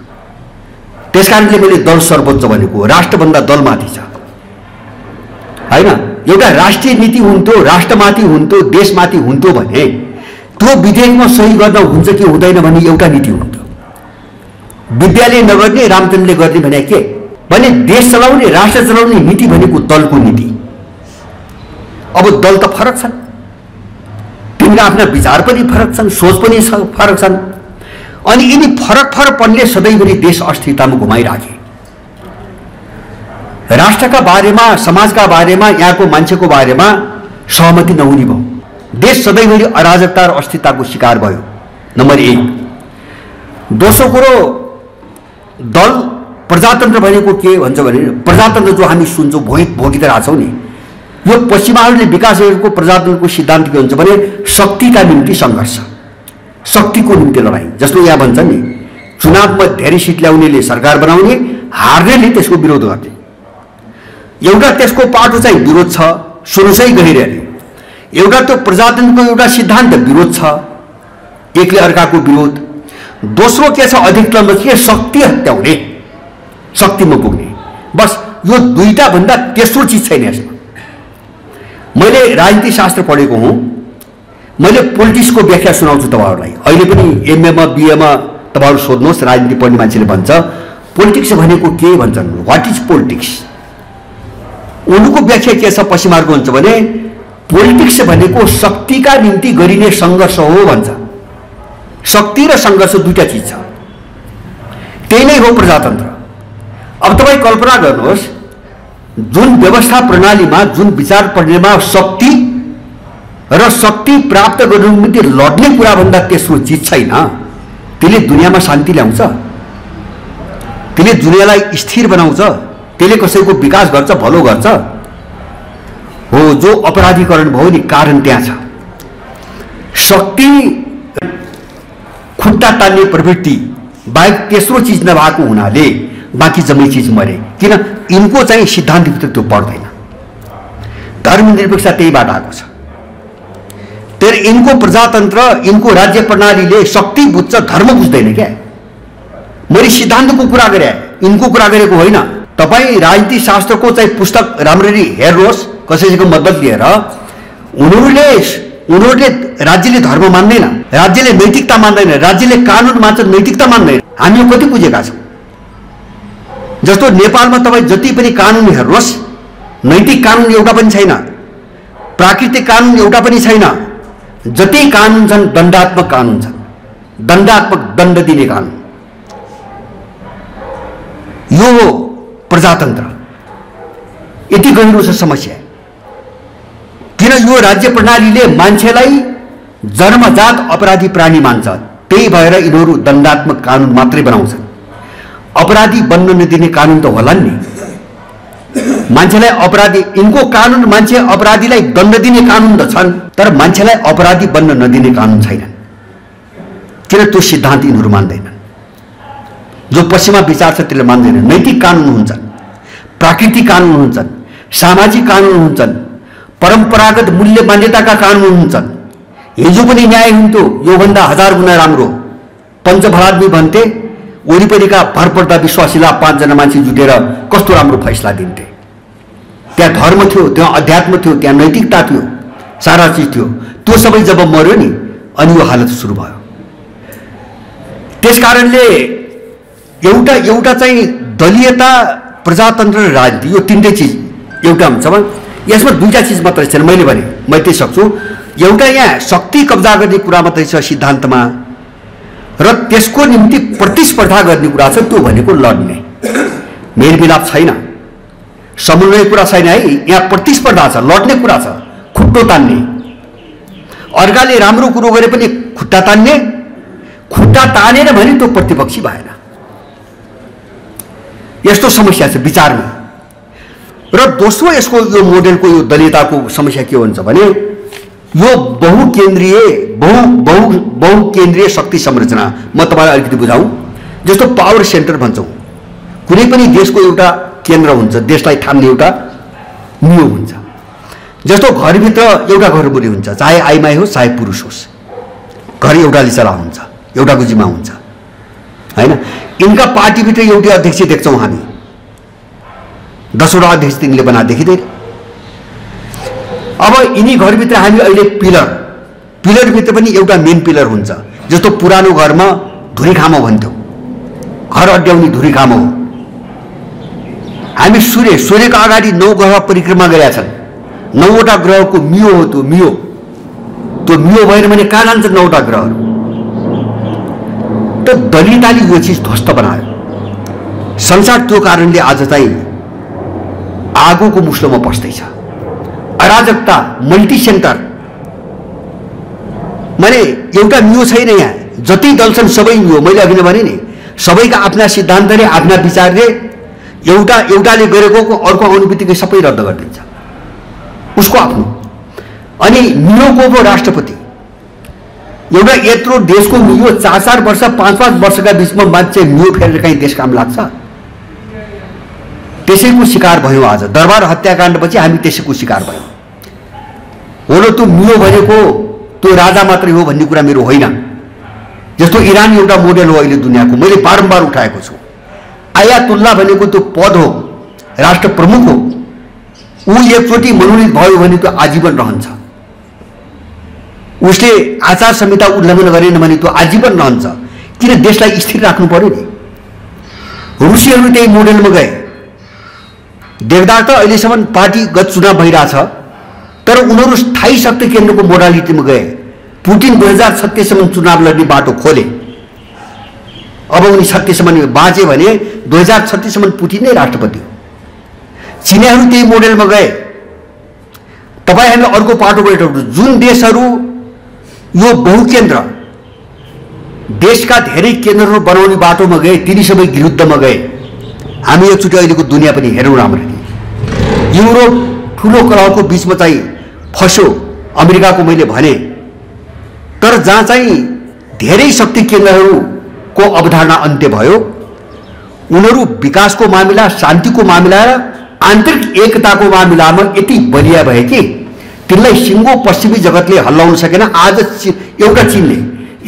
त्यसकारणले मैले दल सर्वोच्च भनेको, राष्ट्रभन्दा दलमाथि छ होइन। एउटा राष्ट्रिय नीति हुन्थ्यो, राष्ट्रमाथि हुन्थ्यो, देशमाथि हुन्थ्यो भने त्यो विधेयकमा सही गर्न हुन्छ कि हुँदैन भन्ने एउटा नीति हुन्थ्यो। विद्याले नगर्ने रामचन्द्रले गर्ने भने के भने, देश चलाउने राष्ट्र चलाउने नीति भनेको दलको नीति। अब दल त फरक छन्, तिनका आफ्ना विचार पनि फरक छन्, सोच पनि फरक छन्, अनि यिनी फरकपनले सधैँभरि देश अस्थिरतामा घुमाइराखे। राष्ट्रका बारेमा, समाजका बारेमा, यहाँको मान्छेको बारेमा सहमति नहुने भयो। देश सधैँभरि अराजकता र अस्थिरताको शिकार भयो, नम्बर 1। दोस्रो कुरो, दल प्रजातन्त्र भनेको के भन्छ भने, प्रजातन्त्र जो हामी सुन्छौँ, भोगित रहेछौँ नि, यो पश्चिमाहरूले विकास गरेको प्रजातन्त्रको सिद्धान्त के हुन्छ भने, शक्तिका निम्ति सङ्घर्ष, शक्तिको निम्ति लडाइँ। जस्तो यहाँ भन्छ नि, चुनावमा धेरै सिट ल्याउनेले सरकार बनाउने, हार्नेले त्यसको विरोध गर्ने। एउटा त्यसको पाटो चाहिँ विरोध छ, सुरुसै गइरहने। एउटा त्यो प्रजातन्त्रको एउटा सिद्धान्त विरोध छ, एकले अर्काको विरोध। दोस्रो के छ, अधिकतम के, शक्ति हत्याउने, शक्तिमा पुग्ने। बस यो दुईटा भन्दा तेस्रो चिज छैन यसमा। मैले राजनीति शास्त्र पढेको हुँ, मैले पोलिटिक्सको व्याख्या सुनाउँछु तपाईँहरूलाई। अहिले पनि एमएमा बिएमा तपाईँहरू सोध्नुहोस्, राजनीति पढ्ने मान्छेले भन्छ पोलिटिक्स भनेको के भन्छन्, व्हाट इज पोलिटिक्स। उनको व्याख्या के छ पश्चिमाहरूको हुन्छ भने, पोलिटिक्स भनेको शक्तिका निम्ति गरिने सङ्घर्ष हो भन्छ। शक्ति र सङ्घर्ष दुईटा चिज छ, त्यही नै हो प्रजातन्त्र। अब तपाईँ कल्पना गर्नुहोस्, जुन व्यवस्था प्रणालीमा, जुन विचार प्रणालीमा शक्ति र शक्ति प्राप्त गर्नु निम्ति लड्ने कुराभन्दा तेस्रो चिज छैन, त्यसले दुनियाँमा शान्ति ल्याउँछ, त्यसले दुनियाँलाई स्थिर बनाउँछ, त्यसले कसैको विकास गर्छ, भलो गर्छ हो। जो अपराधीकरण भयो नि, कारण त्यहाँ छ। शक्ति, खुट्टा तान्ने प्रवृत्ति बाहेक तेस्रो चिज नभएको हुनाले बाँकी जम्मै चिज मरे। किन? यिनको चाहिँ सिद्धान्तभित्र त्यो पर्दैन। धर्मनिरपेक्षता त्यहीबाट आएको छ। तर यिनको प्रजातन्त्र, यिनको राज्य प्रणालीले शक्ति बुझ्छ, धर्म बुझ्दैन क्या। मैले सिद्धान्तको कुरा गरेँ, यिनको कुरा गरेको होइन। तपाईँ राजनीति शास्त्रको चाहिँ पुस्तक राम्ररी हेर्नुहोस्, कसैको मद्दत लिएर। उनीहरूले राज्यले धर्म मान्दैन, राज्यले नैतिकता मान्दैन, राज्यले कानुन मान्छ, नैतिकता मान्दैन। हामी कति बुझेका छौँ। जस्तो नेपालमा तपाईँ जति पनि कानुन हेर्नुहोस्, नैतिक कानुन एउटा पनि छैन, प्राकृतिक कानुन एउटा पनि छैन, जति कानुन छन् दण्डात्मक कानुन छन्, दण्डात्मक दण्ड दिने कानुन। यो हो प्रजातन्त्र। यति गहिरो छ समस्या। किन यो राज्य प्रणालीले मान्छेलाई जन्मजात अपराधी प्राणी मान्छ, त्यही भएर यिनीहरू दण्डात्मक कानुन मात्रै बनाउँछन्। अपराधी बन्न नदिने कानुन त होला नि। मान्छेलाई अपराधी, यिनको कानुन मान्छे अपराधीलाई दण्ड दिने कानुन त छन्, तर मान्छेलाई अपराधी बन्न नदिने कानुन छैनन्। किन त्यो सिद्धान्त यिनीहरू मान्दैनन्। जो पश्चिमा विचार छ त्यसले मान्दैनन्। नैतिक कानुन हुन्छन्, प्राकृतिक कानुन हुन्छन्, सामाजिक कानुन हुन्छन्, परम्परागत मूल्य मान्यताका कानुन हुन्छन्। हिजो पनि न्याय हुन्थ्यो योभन्दा 1000 गुणा राम्रो। पञ्चफलादमी भन्थे, वरिपरिका भरपर्दा विश्वासीलाई 5 जना मान्छे जुटेर कस्तो राम्रो फैसला दिन्थे। त्यहाँ धर्म थियो, त्यहाँ अध्यात्म थियो, त्यहाँ नैतिकता थियो, सारा चिज थियो। त्यो सबै जब मर्यो नि, अनि यो हालत सुरु भयो। त्यसकारणले एउटा चाहिँ दलीयता, प्रजातन्त्र र राजनीति, यो तीनटै चिज एउटा हुन्छ। यसमा दुईटा चिज मात्रै छन्। मैले भने म त्यही सक्छु। एउटा यहाँ शक्ति कब्जा गर्ने कुरा मात्रै छ सिद्धान्तमा, र त्यसको निम्ति प्रतिस्पर्धा गर्ने कुरा छ। त्यो भनेको लड्ने, मेलमिलाप छैन, समन्वय कुरा छैन है। यहाँ प्रतिस्पर्धा छ, लड्ने कुरा छ, खुट्टो तान्ने। अर्काले राम्रो कुरो गरे पनि खुट्टा तान्ने, खुट्टा तानेन भने त्यो प्रतिपक्षी भएन। यस्तो समस्या छ विचारमा। र दोस्रो यसको यो मोडेलको यो दलीयताको समस्या के हुन्छ भने यो बहुकेन्द्रीय शक्ति संरचना। म तपाईलाई अलिकति बुझाउँ। जस्तो पावर सेन्टर भन्छौँ, कुनै पनि देशको एउटा केन्द्र हुन्छ, देशलाई थाम्ने एउटा नियो हुन्छ। जस्तो घरभित्र एउटा घरबुली हुन्छ, चाहे आइमाई होस् चाहे पुरुष होस्, घर एउटाले चला हुन्छ, एउटाको जिम्मा हुन्छ हैन। यिनका पार्टीभित्र एउटै अध्यक्ष देख्छौँ हामी, 10वटा अध्यक्ष तिनले बना देखिँदैन। अब यिनी घरभित्र हामी अहिले पिलरभित्र पनि एउटा मेन पिलर हुन्छ। जस्तो पुरानो घरमा धुरीखामो भन्थ्यौँ, घर अड्याउने धुरीखामो हो। हामी सूर्यको अगाडि 9 ग्रह परिक्रमा गरेका छन्। 9वटा ग्रहको मियो हो त्यो मियो। त्यो मियो भएन भने कहाँ जान्छ 9वटा ग्रहहरू। त दलितले यो चिज ध्वस्त बनायो संसार। त्यो कारणले आज चाहिँ आगोको मुस्लोमा पस्दैछ। अराजकता, मल्टी सेन्टर, माने एउटा मियो छैन यहाँ। जति दल छन् सबै मियो। मैले अघि नै भने नि, सबैका आफ्ना सिद्धान्तले, आफ्ना विचारले, एउटाले गरेको अर्को आउने बित्तिकै सबै रद्द गरिदिन्छ, उसको आफ्नो। अनि मियोको पो राष्ट्रपति, एउटा यत्रो देशको मियो 4-4 वर्ष 5-5 वर्षका बिचमा मान्छे मियो फेरेर कहीँ देश काम लाग्छ। त्यसैको शिकार भयो आज। दरबार हत्याकाण्डपछि हामी त्यसैको शिकार भयौँ। हो न, त्यो मियो भनेको त्यो राजा मात्रै हो भन्ने कुरा मेरो होइन। जस्तो इरान एउटा मोडेल हो अहिले दुनियाँको, मैले बारम्बार उठाएको छु। आयातुल्ला भनेको त्यो पद हो, राष्ट्र प्रमुख हो। ऊ एकचोटि मनोनित भयो भने त्यो आजीवन रहन्छ। उसले आचार संहिता उल्लङ्घन गरेन भने त्यो आजीवन रहन्छ। किन देशलाई स्थिर राख्नु पर्यो नि। रुसीहरू त्यही मोडेलमा गए। देख्दा त अहिलेसम्म पार्टीगत चुनाव भइरहेछ, तर उनीहरू स्थायी शक्ति केन्द्रको मोडालिटीमा गए। पुटिन 2036 सम्म चुनाव लड्ने बाटो खोले। अब उनी 36 सम्म बाँचे भने 2036 सम्म पुटिन नै राष्ट्रपति हो। चिनियाहरू त्यही मोडेलमा गए। तपाईँ हामी अर्को पाटोबाट जुन देशहरू यो बहुकेन्द्र देशका धेरै केन्द्रहरू बनाउने बाटोमा गए, तिनी सबै विरुद्धमा गए। हामी एकचोटि अहिलेको दुनियाँ पनि हेरौँ राम्ररी। युरोप ठुलो कलहको बिचमा चाहिँ फस्यो, अमेरिकाको मैले भने। तर जहाँ चाहिँ धेरै शक्ति केन्द्रहरूको अवधारणा अन्त्य भयो, उनीहरू विकासको मामिला, शान्तिको मामिला र आन्तरिक एकताको मामिलामा यति बलिया भए कि तिनलाई सिङ्गो पश्चिमी जगतले हल्लाउन सकेन। आज एउटा चीनले,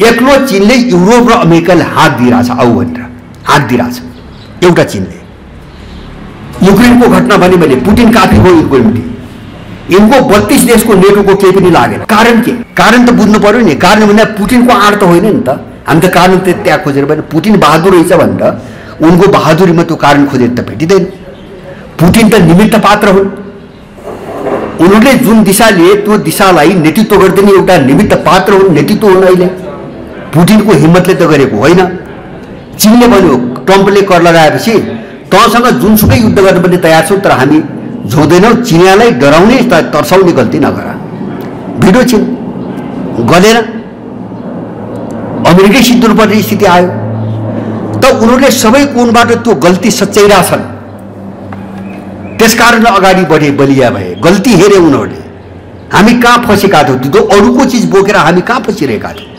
एक्लो चीनले युरोप र अमेरिकाले हात दिइरहेछ, आऊ भनेर हात दिइरहेछ एउटा चीनले। युक्रेनको घटना भने मैले पुटिन काफी हो युक्रेनले। यिनको 32 देशको नेटोको केही पनि लागेन। कारण के? कारण त बुझ्नु पर्यो नि। कारण भन्दा पुटिनको आड त होइन नि त। हामी त कारण त त्यहाँ खोजेर पनि पुटिन बहादुर रहेछ भनेर उनको बहादुरीमा त्यो कारण खोजेर त भेटिँदैन। पुटिन त निमित्त पात्र हुन्। उनीहरूले जुन दिशा लिए त्यो दिशालाई नेतृत्व गरिदिने एउटा निमित्त पात्र हुन्, नेतृत्व हुन्। अहिले पुटिनको हिम्मतले त गरेको होइन। चीनले भन्यो ट्रम्पले कर लगाएपछि तँसँग जुनसुकै युद्ध गर्न पनि तयार छौँ, तर हामी झोक्दैनौँ। चिनियालाई डराउने तर्साउने गल्ती नगर। भिडियो छिन् गलेर अमेरिकै सिद्धनुपर्ने स्थिति आयो। त उनीहरूले सबै कोणबाट त्यो गल्ती सच्याइरहेछन्। त्यसकारण अगाडि बढे, बलिया भए, गल्ती हेरे उनीहरूले। हामी कहाँ फसेका थियौँ? त्यो अरूको चिज बोकेर हामी कहाँ फसिरहेका थियौँ?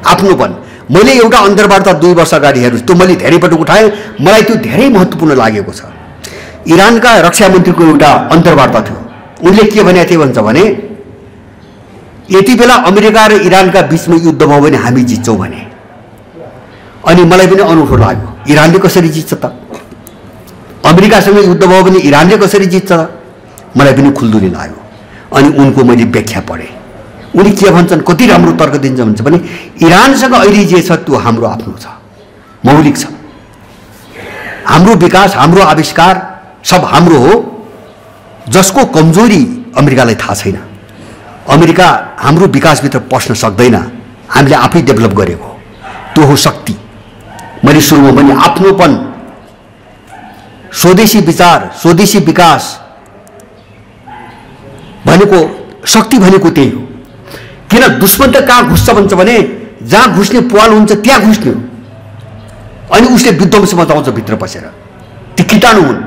आफ्नोपन। मैले एउटा अन्तर्वार्ता 2 वर्ष अगाडि हेर्नुहोस्, त्यो मैले धेरै पटक उठाएँ, मलाई त्यो धेरै महत्त्वपूर्ण लागेको छ। इरानका रक्षा मन्त्रीको एउटा अन्तर्वार्ता थियो। उनले के भनेको थिए भन्छ भने यति बेला अमेरिका र इरानका बीचमा युद्ध भयो भने हामी जित्छौँ भने। अनि मलाई पनि अनौठो लाग्यो, इरानले कसरी जित्छ त? अमेरिकासँग युद्ध भयो भने इरानले कसरी जित्छ? मलाई पनि खुल्दुली लाग्यो। अनि उनको मैले व्याख्या पढेँ। उनी के भन्छन्, कति राम्रो तर्क दिन्छ भन्छ भने इरानसँग अहिले जे छ त्यो हाम्रो आफ्नो छ, मौलिक छ। हाम्रो विकास, हाम्रो आविष्कार सब हाम्रो हो, जसको कमजोरी अमेरिकालाई थाहा छैन। अमेरिका हाम्रो विकासभित्र पस्न सक्दैन, हामीले आफै डेभलप गरेको हो। त्यो हो शक्ति। मैले सुरुमा पनि आफ्नोपन, स्वदेशी विचार, स्वदेशी विकास भनेको शक्ति भनेको त्यही हो। किन दुश्मन त कहाँ घुस्छ भन्छ भने जहाँ घुस्ने पाल हुन्छ त्यहाँ घुस्ने हो। अनि उसले विध्वंस मचाउँछ भित्र बसेर। ती कीटाणु हुन्।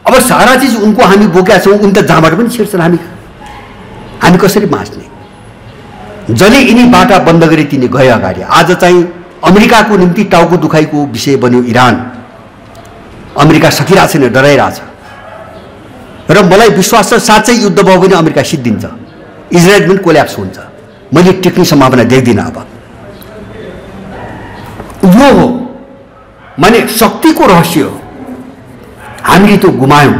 अब सारा चिज उनको हामी बोकेका छौँ, उनी त जहाँबाट पनि छिर्छन्। हामी कसरी बाँच्ने? जसले यिनी बाटा बन्द गरे तिनी गए अगाडि। आज चाहिँ अमेरिकाको निम्ति टाउको दुखाइको विषय बन्यो इरान। अमेरिका सकिरहेको छैन, डराइरहेछ। र मलाई विश्वास छ साँच्चै युद्ध भयो भने अमेरिका सिद्धिन्छ, इजरायल पनि कोल्याप्स हुन्छ। मैले टेक्ने सम्भावना देख्दिनँ। अब यो हो माने शक्तिको रहस्य हो। हामीले त्यो गुमायौँ।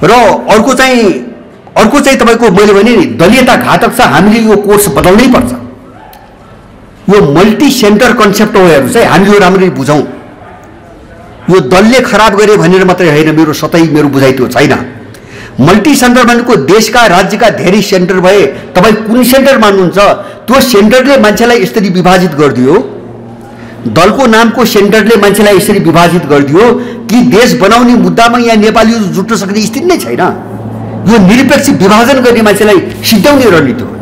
र अर्को चाहिँ तपाईँको मैले भने नि दलीयता घातक छ। हामीले यो कोर्स बदल्नै पर्छ। यो मल्टी सेन्टर कन्सेप्ट हो। हेर्नुहोस् है, हामीले यो राम्ररी बुझौँ। यो दलले खराब गरे भनेर मात्रै होइन, मेरो बुझाइ त्यो छैन। मल्टी सेन्टर भनेको देशका राज्यका धेरै सेन्टर भए तपाईँ कुन सेन्टर मान्नुहुन्छ? त्यो सेन्टरले मान्छेलाई यसरी विभाजित गरिदियो, दलको नामको सेन्टरले मान्छेलाई यसरी विभाजित गरिदियो कि देश बनाउने मुद्दामा यहाँ नेपाली जुट्न सक्ने स्थिति नै छैन। यो निरपेक्ष विभाजन गर्ने मान्छेलाई सिद्ध्याउने रणनीति हो।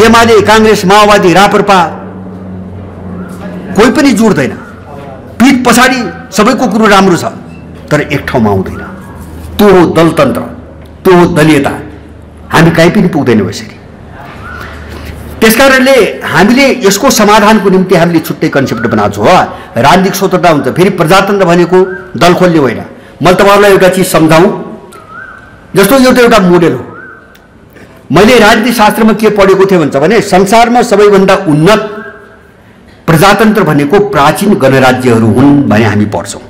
एमाले, काङ्ग्रेस, माओवादी, राप्रपा कोही पनि जुट्दैन। पीठ पछाडि सबैको कुरो राम्रो छ, तर एक ठाउँमा आउँदैन। त्यो हो दलतन्त्र, त्यो हो दलीयता। हामी कहीँ पनि पुग्दैनौँ यसरी। त्यसकारणले हामीले यसको समाधानको निम्ति हामीले छुट्टै कन्सेप्ट बनाएको छौँ। राजनीतिक स्वतन्त्रता हुन्छ। फेरि प्रजातन्त्र भनेको दल खोल्ने होइन। मैले तपाईँहरूलाई एउटा चिज सम्झाउँ, जस्तो यो त एउटा मोडेल हो। मैले राजनीति शास्त्रमा के पढेको थिएँ भन्छ भने संसारमा सबैभन्दा उन्नत प्रजातन्त्र भनेको प्राचीन गणराज्यहरू हुन् भने हामी पढ्छौँ।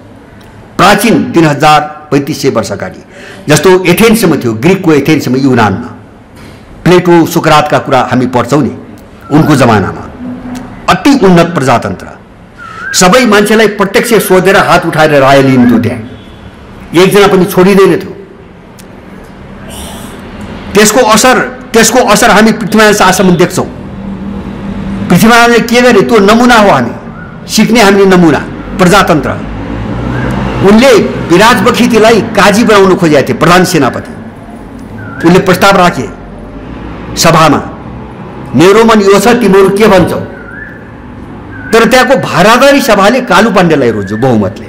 प्राचीन 3500 वर्ष अगाडि, जस्तो एथेन्समा थियो, ग्रिकको एथेन्समा, युनानमा प्लेटो, सुकरातका कुरा हामी पढ्छौँ नि। उनको जमानामा अति उन्नत प्रजातन्त्र। सबै मान्छेलाई प्रत्यक्ष सोधेर हात उठाएर राय लिन्थ्यो। त्यहाँ एकजना पनि छोडिँदैन थियो। त्यसको असर हामी पृथ्वीनारायण शाहसम्म देख्छौँ। पृथ्वीनारायणले के गरे त्यो नमुना हो। हामी सिक्ने हामीले नमुना प्रजातन्त्र। उनले विराज बखितीलाई काजी बनाउन खोजेका थिए, प्रधान सेनापति। उनले प्रस्ताव राखे सभामा, मेरो मन यो छ, तिमीहरू के भन्छौ? तर त्यहाँको भारादारी सभाले कालु पाण्डेलाई रोज्यो बहुमतले।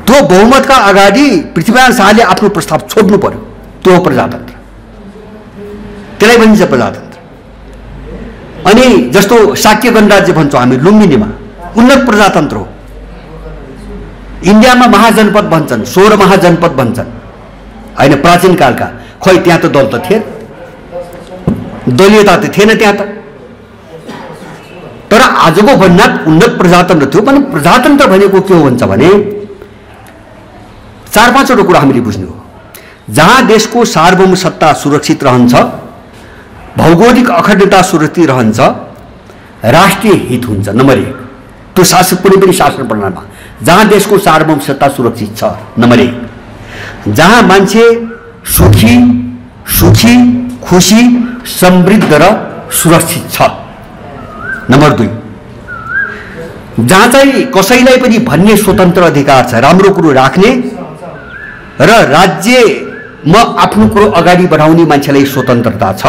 त्यो बहुमतका अगाडि पृथ्वीनारायण शाहले आफ्नो प्रस्ताव छोड्नु पर्यो। त्यो हो प्रजातन्त्र। त्यसलाई भनिन्छ प्रजातन्त्र। अनि जस्तो शाक्य गणराज्य भन्छौँ हामी लुम्बिनीमा, उन्नत प्रजातन्त्र हो। इन्डियामा महाजनपद भन्छन्, 16 महाजनपद भन्छन् होइन प्राचीन कालका। खोइ त्यहाँ त दल त थिएन, दलीयता त थिएन त्यहाँ त। तर आजको भन्दा उन्नत प्रजातन्त्र थियो। पनि प्रजातन्त्र भनेको के हो भन्छ भने 4-5 कुरा हामीले बुझ्नु हो। जहाँ देशको सार्वभौम सत्ता सुरक्षित रहन्छ, भौगोलिक अखण्डता सुरक्षित रहन्छ, राष्ट्रिय हित हुन्छ नम्बर 1। त्यो शासन कुनै पनि शासन प्रणालीमा जहाँ देशको सार्वभौम सत्ता सुरक्षित छ नम्बर 1। जहाँ मान्छे सुखी सुखी खुशी समृद्ध र सुरक्षित छ। नम्बर 2, जहाँ चाहिँ कसैलाई पनि भन्ने स्वतन्त्र अधिकार छ, राम्रो कुरो राख्ने र राज्यमा आफ्नो कुरो अगाडि बढाउने मान्छेलाई स्वतन्त्रता छ।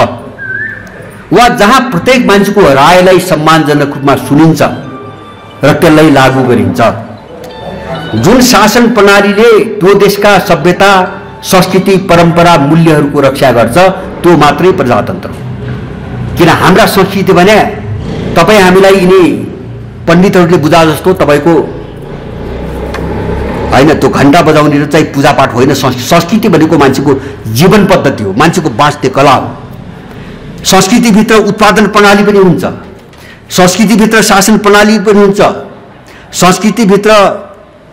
वा जहाँ प्रत्येक मान्छेको रायलाई सम्मानजनक रूपमा सुनिन्छ र त्यसलाई लागू गरिन्छ। जुन शासन प्रणालीले त्यो देशका सभ्यता संस्कृति परम्परा मूल्यहरूको रक्षा गर्छ त्यो मात्रै प्रजातन्त्र हो। किन हाम्रा संस्कृति भने तपाईँ हामीलाई यिनी पण्डितहरूले बुझा जस्तो तपाईँको होइन त्यो घण्टा बजाउने चाहिँ पूजापाठ होइन। संस्कृति भनेको मान्छेको जीवन पद्धति हो, मान्छेको बाँच्ने कला हो। संस्कृतिभित्र उत्पादन प्रणाली पनि हुन्छ, संस्कृतिभित्र शासन प्रणाली पनि हुन्छ, संस्कृतिभित्र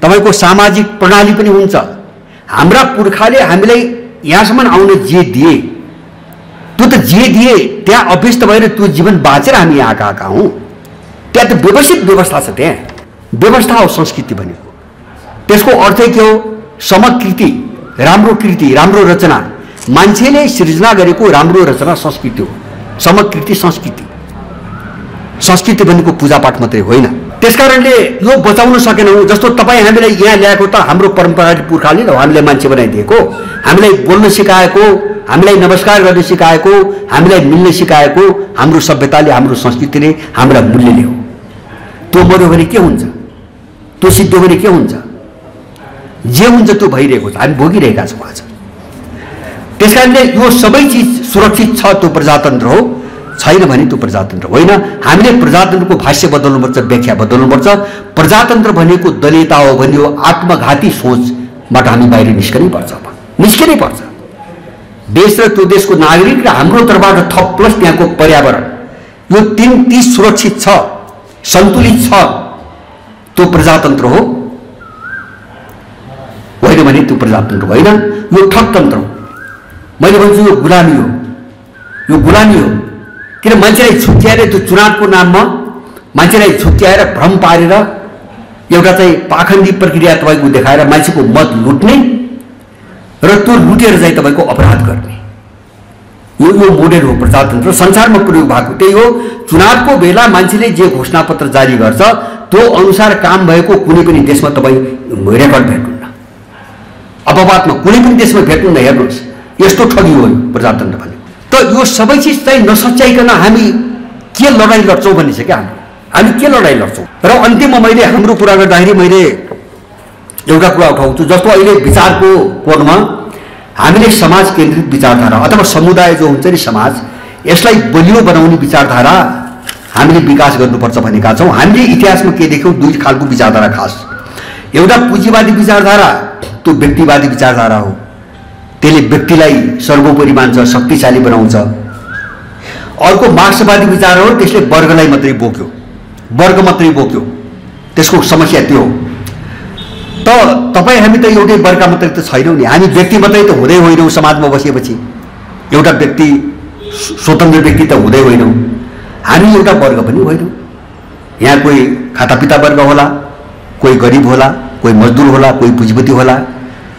तपाईको सामाजिक प्रणाली पनि हुन्छ। हाम्रा पुर्खाले हामीलाई यहाँसम्म आउन जे दिए त्यो त जे दिए त्यहाँ अभ्यस्त भएर त्यो जीवन बाँचेर हामी यहाँ आएका हौँ। त्यहाँ त व्यवस्थित व्यवस्था छ, त्यहाँ व्यवस्था हो संस्कृति भनेको। त्यसको अर्थ के हो? समकृति, राम्रो कृति, राम्रो रचना। मान्छेले सृजना गरेको राम्रो रचना संस्कृति हो। समकृति संस्कृति, संस्कृति भनेको पूजापाठ मात्रै होइन। त्यसकारणले यो बचाउन सकेनौँ। जस्तो तपाईँ हामीलाई यहाँ ल्याएको त हाम्रो परम्परागत पुर्खाले हामीलाई मान्छे बनाइदिएको, हामीलाई बोल्न सिकाएको, हामीलाई नमस्कार गर्न सिकाएको, हामीलाई मिल्न सिकाएको हाम्रो सभ्यताले, हाम्रो संस्कृतिले, हाम्रा मूल्यले हो। त्यो मर्यो भने के हुन्छ? त्यो सिद्धियो भने के हुन्छ? जे हुन्छ त्यो भइरहेको छ, हामी भोगिरहेका छौँ आज। त्यसकारणले यो सबै चिज सुरक्षित छ त्यो प्रजातन्त्र हो, छैन भने त्यो प्रजातन्त्र होइन। हामीले प्रजातन्त्रको भाष्य बदल्नुपर्छ, व्याख्या बदल्नुपर्छ। प्रजातन्त्र भनेको दलिता हो भन्यो आत्मघाती सोचबाट हामी बाहिर निस्कनै पर्छ, निस्किनै पर्छ। देश र त्यो देशको नागरिक र हाम्रो तर्फबाट थप प्लस त्यहाँको पर्यावरण, यो तीन सुरक्षित छ, सन्तुलित छ, त्यो प्रजातन्त्र हो। होइन भने त्यो प्रजातन्त्र होइन, यो ठगतन्त्र हो। मैले भन्छु यो गुलामी हो, यो गुलामी हो। किन मान्छेलाई छुट्याएर त्यो चुनावको नाममा मान्छेलाई छुट्याएर भ्रम पारेर एउटा चाहिँ पाखण्डी प्रक्रिया तपाईँको देखाएर मान्छेको मत लुट्ने र त्यो लुटेर चाहिँ तपाईँको अपराध गर्ने, यो मोडेल हो प्रजातन्त्र। संसारमा प्रयोग भएको त्यही हो। चुनावको बेला मान्छेले जे घोषणापत्र जारी गर्छ त्यो अनुसार काम भएको कुनै पनि देशमा तपाईँ रेकर्ड भेट्नुहुन्न, अपवादमा कुनै पनि देशमा भेट्नुहुन्न। हेर्नुहोस्, यस्तो ठगी हो प्रजातन्त्र भनेको। त यो सबै चिज चाहिँ नसच्याइकन हामी के लडाइँ लड्छौँ भन्ने छ क्या, हामी के लडाइँ लड्छौँ। र अन्तिममा मैले हाम्रो कुरा गर्दाखेरि मैले एउटा कुरा उठाउँछु। जस्तो अहिले विचारको कोणमा हामीले समाज केन्द्रित विचारधारा अथवा समुदाय जो हुन्छ नि समाज, यसलाई बलियो बनाउने विचारधारा हामीले विकास गर्नुपर्छ भनेका छौँ। हामीले इतिहासमा के देख्यौँ? दुई खालको विचारधारा खास। एउटा पुँजीवादी विचारधारा, त्यो व्यक्तिवादी विचारधारा हो। त्यसले व्यक्तिलाई सर्वोपरि मान्छ, शक्तिशाली बनाउँछ। अर्को मार्क्सवादी विचार हो, त्यसले वर्गलाई मात्रै बोक्यो, वर्ग मात्रै बोक्यो। त्यसको समस्या त्यो हो। त तपाईँ हामी त एउटै वर्ग मात्रै त छैनौँ नि, हामी व्यक्ति मात्रै त हुँदै होइनौँ। समाजमा बसेपछि एउटा व्यक्ति स्वतन्त्र व्यक्ति त हुँदै होइनौँ, हामी एउटा वर्ग पनि होइनौँ। यहाँ कोही खातापिता वर्ग होला, कोही गरिब होला, कोही मजदुर होला, कोही पुँजीपति होला।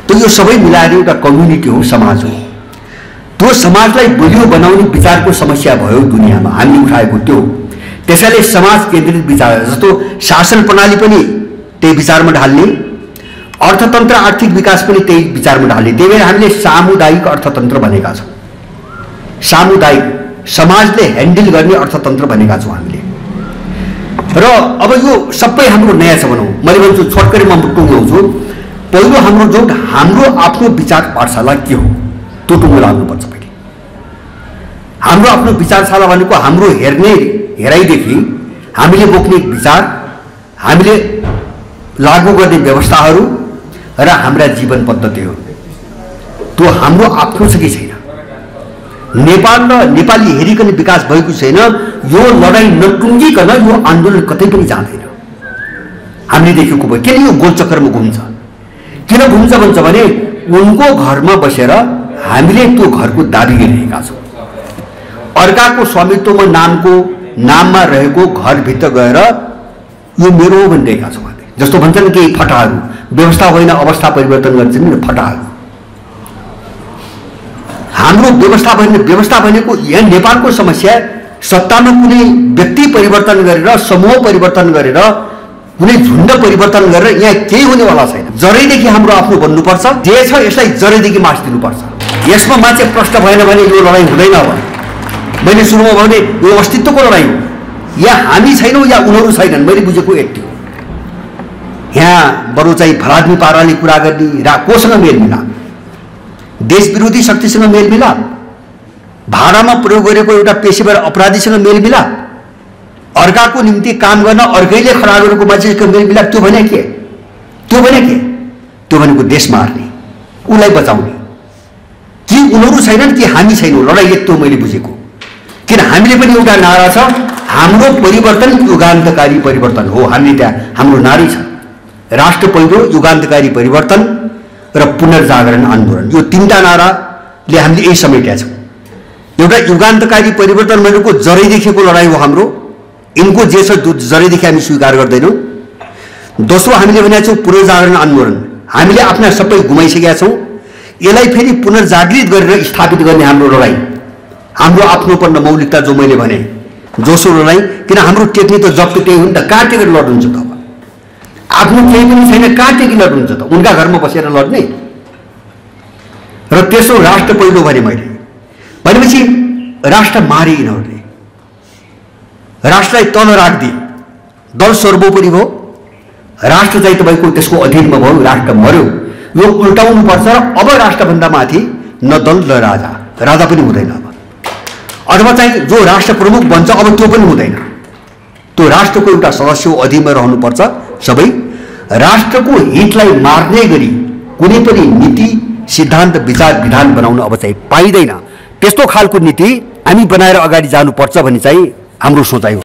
तो यो सबै मिलाएर एउटा कम्युनिटी हो, समाज हो। त्यो समाजलाई बलियो बनाउने विचारको समस्या भयो दुनियाँमा, हामीले उठाएको त्यो। त्यसैले समाज केन्द्रित विचार, जस्तो शासन प्रणाली पनि त्यही विचारमा ढाल्ने, अर्थतन्त्र आर्थिक विकास पनि त्यही विचारमा ढाल्ने। त्यही भएर हामीले सामुदायिक अर्थतन्त्र भनेका छौँ। सामुदायिक समाजले ह्यान्डल गर्ने अर्थतन्त्र भनेका छौँ हामीले। र अब यो सबै हाम्रो नयाँ छ भनौँ। मैले भन्छु छोटकरीमा म टुङ्ग्याउँछु। पहिलो हाम्रो आफ्नो विचार पाठशाला के हो त्यो टुङ्गो लाग्नुपर्छ। पहिले हाम्रो आफ्नो विचारशाला भनेको हाम्रो हेराइदेखि हामीले बोक्ने विचार, हामीले लागू गर्ने व्यवस्थाहरू र हाम्रा जीवन पद्धति हो। त्यो हाम्रो आफ्नो छ कि छैन? नेपाल र नेपाली हेरिकन विकास भएको छैन। यो लडाइँ नटुङ्गिकन यो आन्दोलन कतै पनि जाँदैन। हामीले देखेको भयो। किन यो गोलचक्रमा घुम्छ? किन घुम्छ भन्छ भने उनको घरमा बसेर हामीले त्यो घरको दाबी गरिरहेका छौँ। अर्काको स्वामित्वमा नाममा रहेको घरभित्र गएर यो मेरो हो भनिरहेका छौँ। जस्तो भन्छन् कि फटाहरू, व्यवस्था होइन अवस्था परिवर्तन गर्छन् नि फटाहरू। हाम्रो व्यवस्था भनेको यहाँ नेपालको समस्या सत्तामा कुनै व्यक्ति परिवर्तन गरेर समूह परिवर्तन गरेर कुनै झुण्ड परिवर्तन गरेर यहाँ केही हुनेवाला छैन। जरैदेखि हाम्रो आफ्नो बन्नुपर्छ, जे छ यसलाई जरैदेखि मार्दिनुपर्छ। यसमा मान्छे प्रश्न भएन भने यो लडाईँ हुँदैन। अब मैले सुरुमा भने यो अस्तित्वको लडाईँ हो। या हामी छैनौँ या उनीहरू छैनन्। मैले बुझेको यति हो। यहाँ बरु चाहिँ फलादमी पाराले कुरा गर्ने कोसँग मेलमिलाप, देश विरोधी शक्तिसँग मेलमिलाप, भाडामा प्रयोग गरेको एउटा पेशेवर अपराधीसँग मेलमिलाप, अर्काको निम्ति काम गर्न अर्कैले खडा गरेको मान्छेको मेलमिलाप, त्यो भने के? त्यो भनेको देश मार्ने, उसलाई बचाउने। कि उनीहरू छैनन् कि हामी छैनौँ, लडाईँ यति हो मैले बुझेको। किन हामीले पनि एउटा नारा छ, हाम्रो परिवर्तन युगान्तकारी परिवर्तन हो। हामीले त्यहाँ हाम्रो नारी छ, राष्ट्र पहिलो, युगान्तकारी परिवर्तन र पुनर्जागरण आन्दोलन। यो तीनटा नाराले हामीले यही समेटेका छौँ। एउटा युगान्तकारी परिवर्तन भनेको जरैदेखिको लडाईँ हो हाम्रो। यिनको जे छ जरैदेखि हामी स्वीकार गर्दैनौँ। दोस्रो हामीले भनेका छौँ पुनर्जागरण आन्दोलन। हामीले आफ्ना सबै गुमाइसकेका छौँ। यसलाई फेरि पुनर्जागृत गरेर स्थापित गर्ने हाम्रो लडाईँ, हाम्रो आफ्नोपन मौलिकता जो मैले भने जोसो लडाईँ। किन हाम्रो टेक्ने त जब त्यही हो नि त। कहाँ टेकेर लड्नुहुन्छ त? अब आफ्नो केही पनि छैन, कहाँ टेकी लड्नुहुन्छ त? उनका घरमा बसेर लड्ने। र तेस्रो राष्ट्र पहिलो भने मैले भनेपछि राष्ट्र मारे यिनीहरूले, राष्ट्रलाई तल राखिदिए, दल सर्वोपरि भयो, राष्ट्र चाहिँ तपाईँको त्यसको अधीनमा भयो, राष्ट्र मर्यो। यो उल्टाउनु पर्छ। अब राष्ट्रभन्दा माथि न दल न राजा, राजा पनि हुँदैन अब। अथवा चाहिँ जो राष्ट्र प्रमुख बन्छ अब त्यो पनि हुँदैन। त्यो राष्ट्रको एउटा सदस्य अधीनमा रहनुपर्छ सबै। राष्ट्रको हितलाई मार्ने गरी कुनै पनि नीति, सिद्धान्त, विचार, विधान बनाउन अब चाहिँ पाइँदैन। त्यस्तो खालको नीति हामी बनाएर अगाडि जानुपर्छ भन्ने चाहिँ हाम्रो सोचाइ हो।